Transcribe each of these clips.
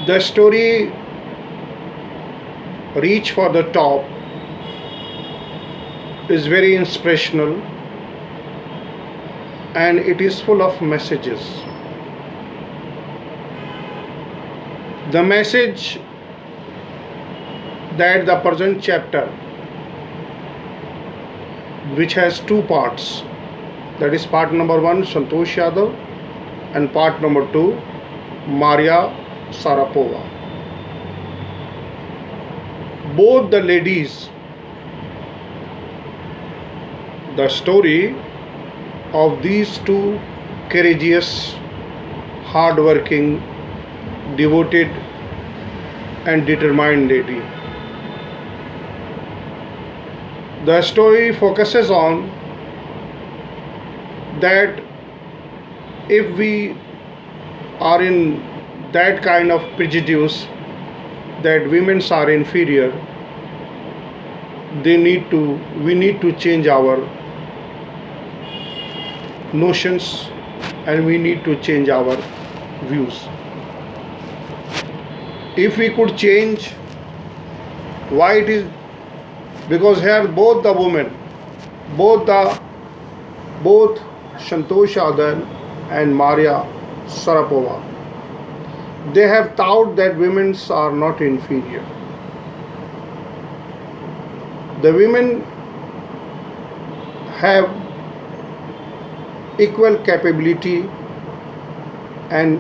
The story Reach for the Top is very inspirational and it is full of messages. The message that the present chapter, which has two parts, that is part number one, Santosh Yadav, and part number two, Maria Sharapova. Both the ladies, the story of these two courageous, hardworking, devoted, and determined lady. The story focuses on that if we are in that kind of prejudice that women are inferior, we need to change our notions and we need to change our views. If we could change, why it is, because here both the women, both Santosh Yadav and Maria Sharapova, they have thought that women are not inferior. The women have equal capability and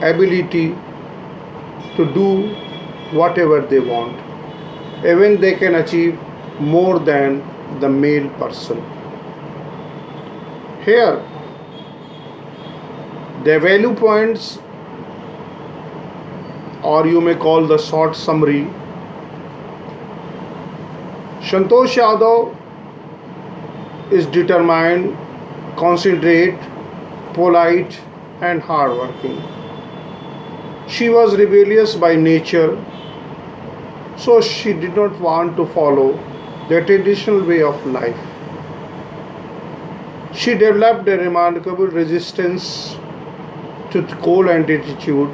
ability to do whatever they want. Even they can achieve more than the male person. Here, the value points, or you may call the short summary. Santosh Yadav is determined, considerate, polite, and hardworking. She was rebellious by nature, so she did not want to follow the traditional way of life. She developed a remarkable resistance to the cold and attitude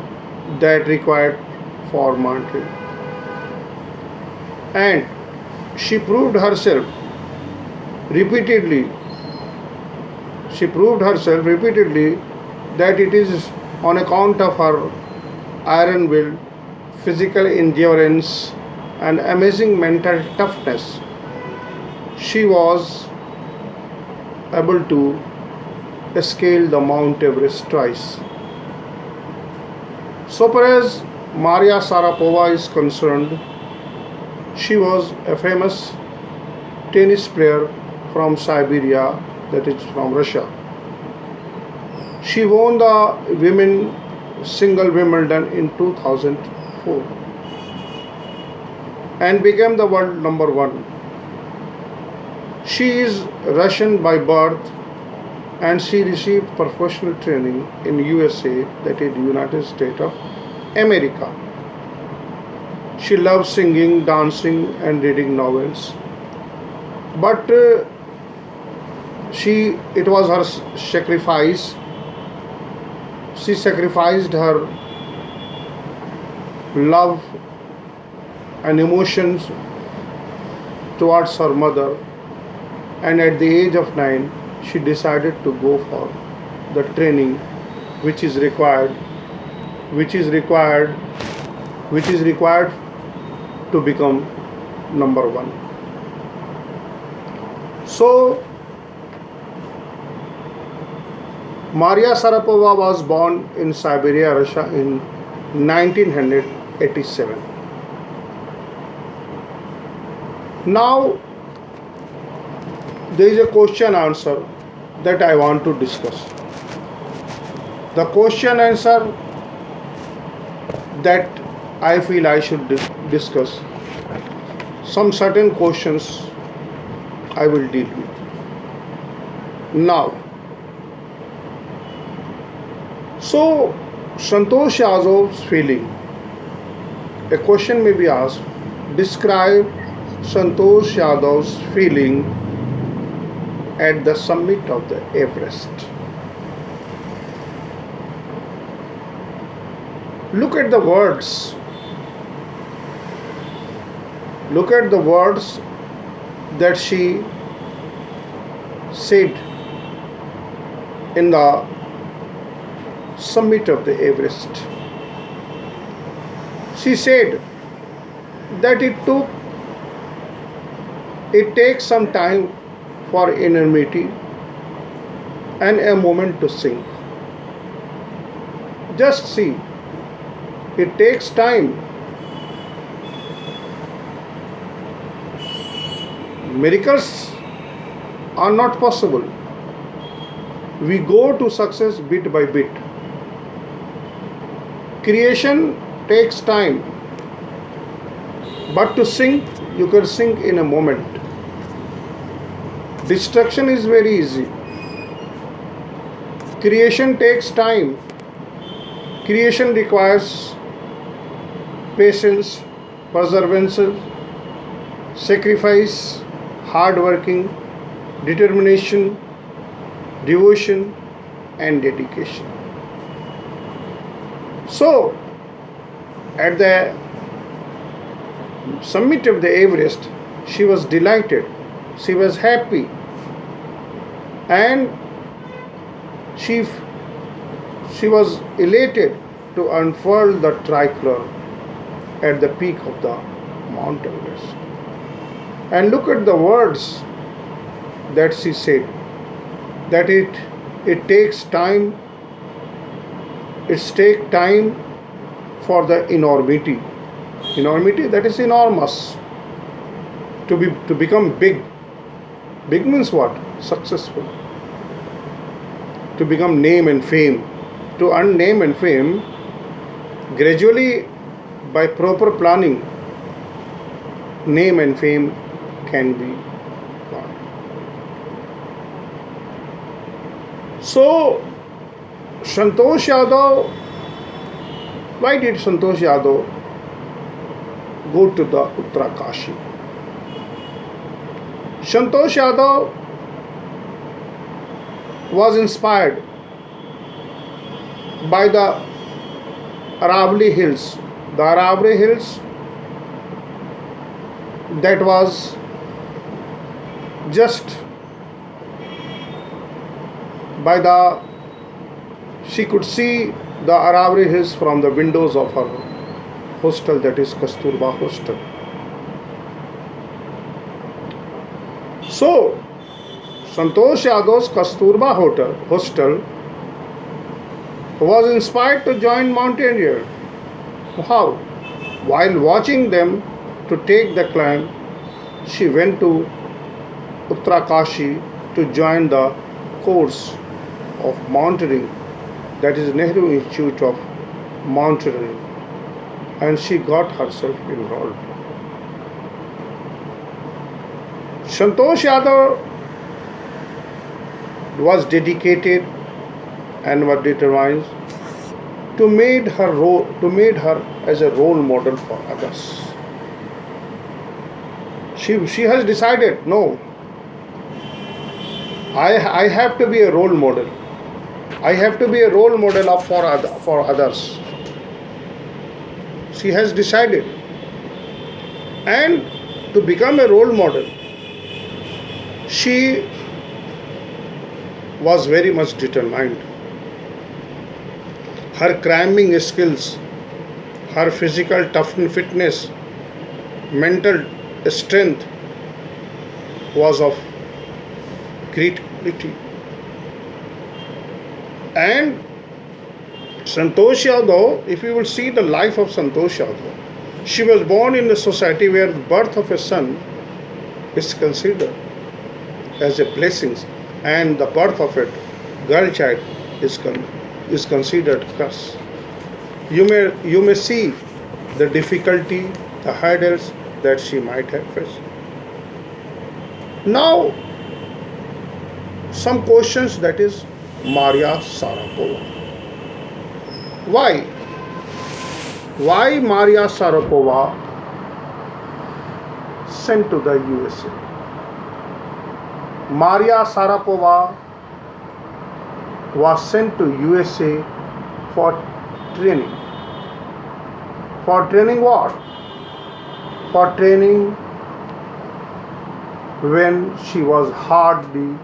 that required for mountain. And she proved herself repeatedly. She proved herself repeatedly that it is on account of her iron will, physical endurance, and amazing mental toughness she was able to scale the Mount Everest twice. So far as Maria Sharapova is concerned, she was a famous tennis player from Siberia, that is from Russia. She won the women single Wimbledon in 2004 and became the world number one. She is Russian by birth and she received professional training in USA, that is United States of America. She loves singing, dancing, and reading novels. But it was her sacrifice. She sacrificed her love and emotions towards her mother, and at the age of 9 she decided to go for the training which is required which is required which is required to become number 1. So Maria Sharapova was born in Siberia, Russia in 1987. Now there is a question answer that I want to discuss. The question answer that I feel I should discuss. Some certain questions I will deal with. Now, so Santosh Yadav's feeling. A question may be asked, describe Santosh Yadav's feeling at the summit of the Everest. Look at the words. Look at the words that she said in the summit of the Everest. She said that it takes some time for enormity and a moment to sink. Just see, it takes time. Miracles are not possible. We go to success bit by bit. Creation takes time, but to sink, you can sink in a moment. Destruction is very easy. Creation takes time. Creation requires patience, perseverance, sacrifice, hard working, determination, devotion, and dedication. So, at the summit of the Everest, she was delighted, she was happy, and she, she was elated to unfurl the tricolor at the peak of the Mount Everest. And look at the words that she said, that it takes time, it's take time for the enormity. Enormity, that is enormous. To become big. Big means what? Successful. To become name and fame. To earn name and fame, gradually by proper planning, name and fame can be got. So, Santosh Yadav, why did Santosh Yadav go to the Uttarakashi? Santosh Yadav was inspired by the Aravalli Hills. The Aravalli Hills, that was just by the, she could see the Aravalli Hills from the windows of her hostel, that is Kasturba Hostel. So, Santosh Yadav's Kasturba Hostel was inspired to join mountaineer. How? While watching them to take the climb, she went to Uttarakashi to join the course of mountaineering, that is Nehru Institute of Mountaineering, and she got herself enrolled. Santosh Yadav was dedicated and was determined to made her as a role model for others. She has decided, no, I have to be a role model. I have to be a role model for others. She has decided. And to become a role model, she was very much determined. Her climbing skills, her physical fitness, mental strength was of great quality. And Santosh Yadav, if you will see the life of Santosh Yadav, she was born in a society where the birth of a son is considered as a blessing, and the birth of a girl child is considered curse. You may see the difficulty, the hurdles that she might have faced. Now, some questions, that is Maria Sharapova. Why? Why Maria Sharapova sent to the USA? Maria Sharapova was sent to USA for training. For training what? For training when she was hardly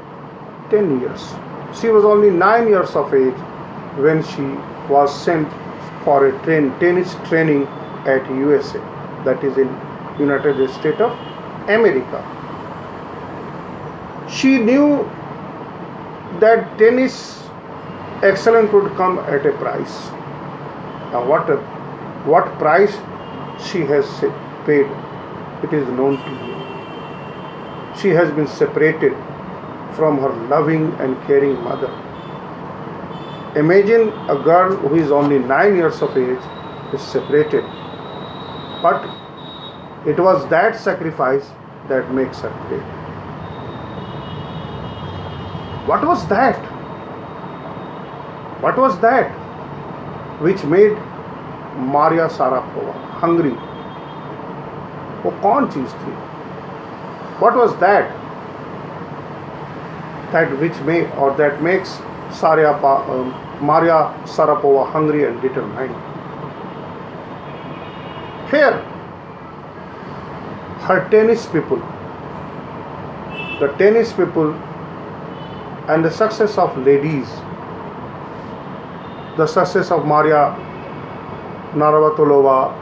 10 years. She was only 9 years of age when she was sent for a tennis training at USA, that is in United States of America. She knew that tennis excellence would come at a price. Now what price she has paid, it is known to you. She has been separated from her loving and caring mother. Imagine a girl who is only 9 years of age is separated. But it was that sacrifice that makes her great. What was that? What was that which made Maria Sharapova hungry? वो कौन चीज थी? What was that that makes Maria Sharapova hungry and determined? Here, her tennis people, the tennis people and the success of ladies, the success of Maria Navratilova,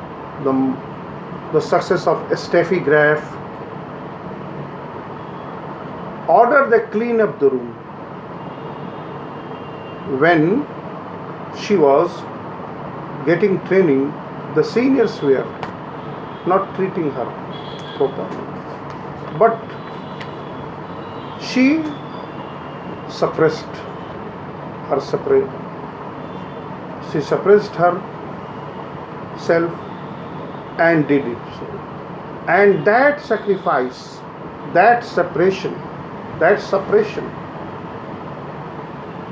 the success of Steffi Graf, ordered they clean up the room. When she was getting training, the seniors were not treating her properly. But she suppressed herself and did it so. And that sacrifice, that separation, that suppression,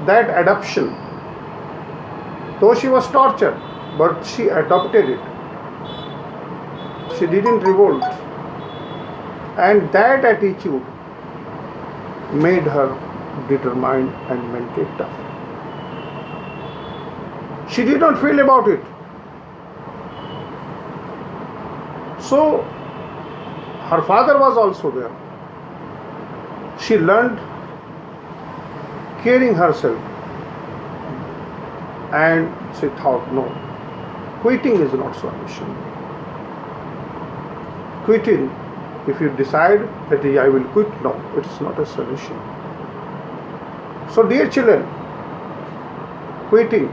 that adoption, though she was tortured, but she adopted it. She didn't revolt. And that attitude made her determined and mentally tough. She did not feel about it. So her father was also there. She learned caring herself, and she thought, no, quitting is not solution. Quitting, if you decide that I will quit, no, it is not a solution. So dear children, quitting.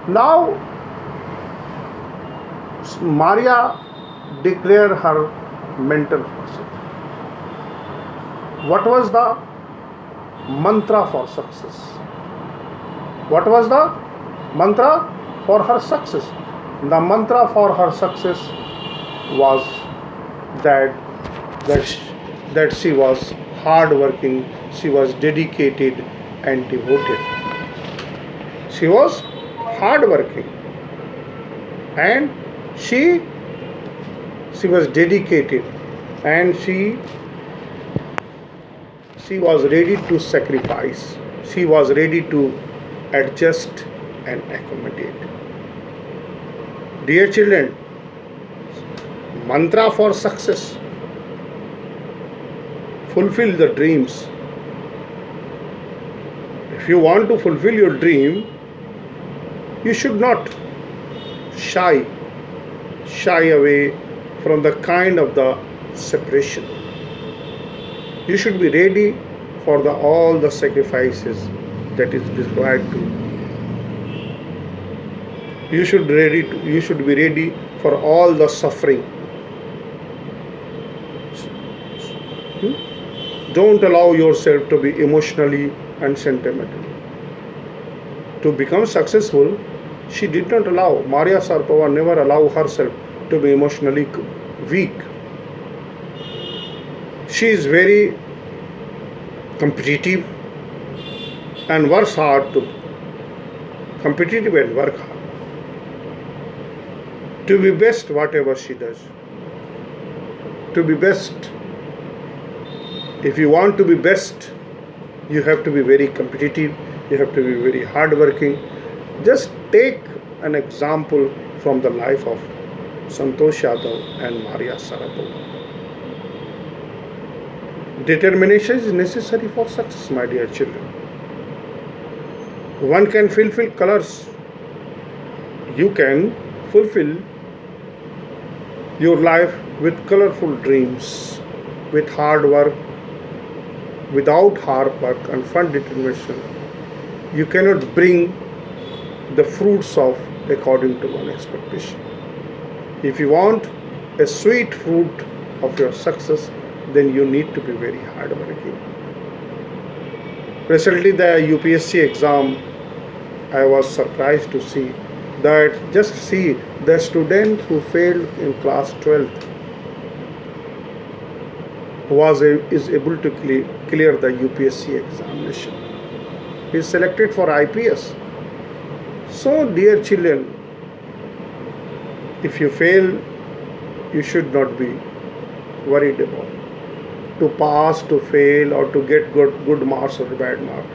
Now Maria declared her mental force. What was the mantra for success? What was the mantra for her success? The mantra for her success was that she was hardworking, she was dedicated and devoted. She was hardworking and she was dedicated and she was ready to sacrifice. She was ready to adjust and accommodate. Dear children, mantra for success: fulfill the dreams. If you want to fulfill your dream, you should not shy away from the kind of the separation. You should be ready for all the sacrifices that is required to. You should be ready for all the suffering. Don't allow yourself to be emotionally and sentimentally. To become successful, she did not allow. Maria Sharapova never allowed herself to be emotionally weak. She is very competitive and works hard to competitive and work hard to be best whatever she does. To be best. If you want to be best, you have to be very competitive, you have to be very hardworking. Just take an example from the life of Santosh Yadav and Maria Sharapova. Determination is necessary for success, my dear children. One can fulfill colors. You can fulfill your life with colorful dreams, with hard work. Without hard work and firm determination, you cannot bring the fruits of according to one expectation. If you want a sweet fruit of your success, then you need to be very hardworking. Recently, the UPSC exam, I was surprised to see that just see the student who failed in class 12th is able to clear the UPSC examination. He is selected for IPS. So, dear children, if you fail, you should not be worried about to pass, to fail, or to get good marks or bad marks.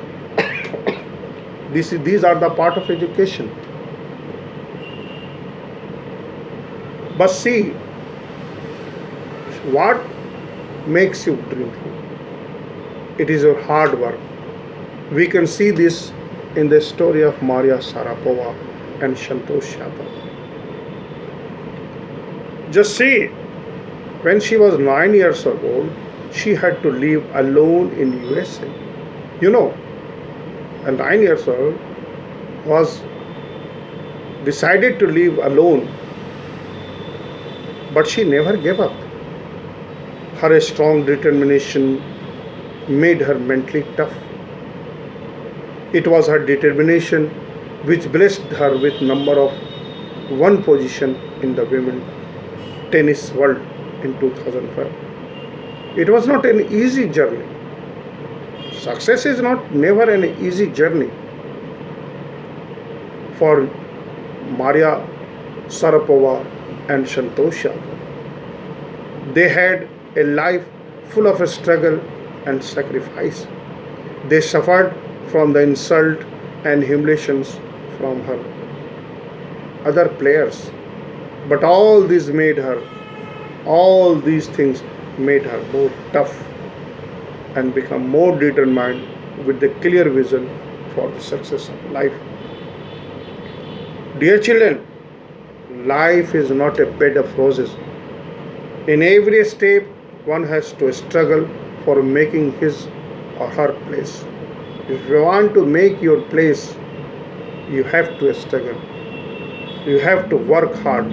These are the part of education. But see, what makes you dreamful? It is your hard work. We can see this in the story of Maria Sharapova and Santosh Yadav. Just see, when she was 9 years old, she had to live alone in USA. You know, a 9 years old was decided to live alone, but she never gave up. Her strong determination made her mentally tough. It was her determination which blessed her with number of one position in the women tennis world in 2005. It was not an easy journey. Success is not never an easy journey for Maria Sharapova and Santosh Yadav. They had a life full of struggle and sacrifice. They suffered from the insult and humiliations from her other players. But all these things made her more tough and become more determined with the clear vision for the success of life. Dear children, life is not a bed of roses. In every step, one has to struggle for making his or her place. If you want to make your place, you have to struggle. You have to work hard.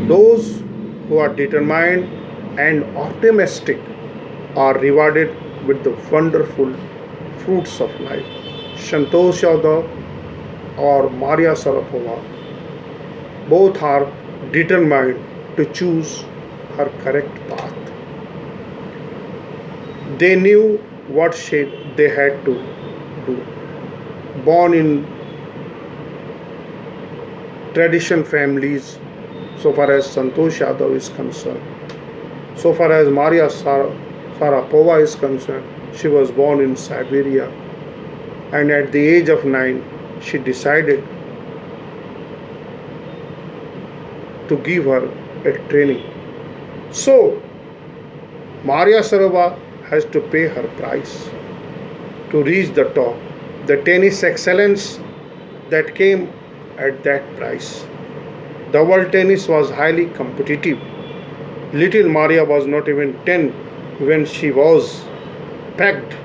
Those who are determined and optimistic are rewarded with the wonderful fruits of life. Santosh Yadav or Maria Sharapova both are determined to choose her correct path. They knew what they had to do. Born in tradition families, so far as Santosh Yadav is concerned, so far as Maria Sharapova is concerned, she was born in Siberia, and at the age of 9, she decided to give her a training. So, Maria Sharapova has to pay her price to reach the top. The tennis excellence that came at that price. The world tennis was highly competitive. Little Maria was not even 10 when she was packed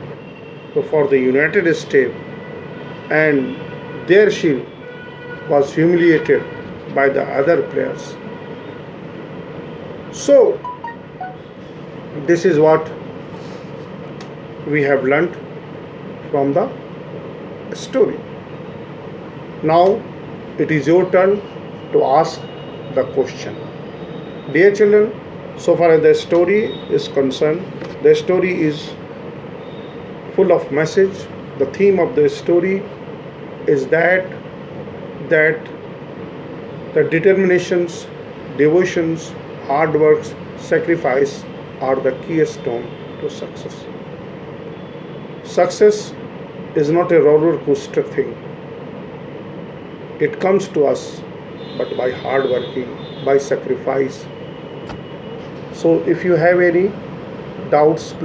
for the United States, and there she was humiliated by the other players. So, this is what we have learnt from the story. Now, it is your turn to ask the question. Dear children, so far as the story is concerned, the story is full of message. The theme of the story is that the determinations, devotions, hard works, sacrifice are the keystone to success. Success is not a roller coaster thing. It comes to us, but by hard working, by sacrifice. So if you have any doubts,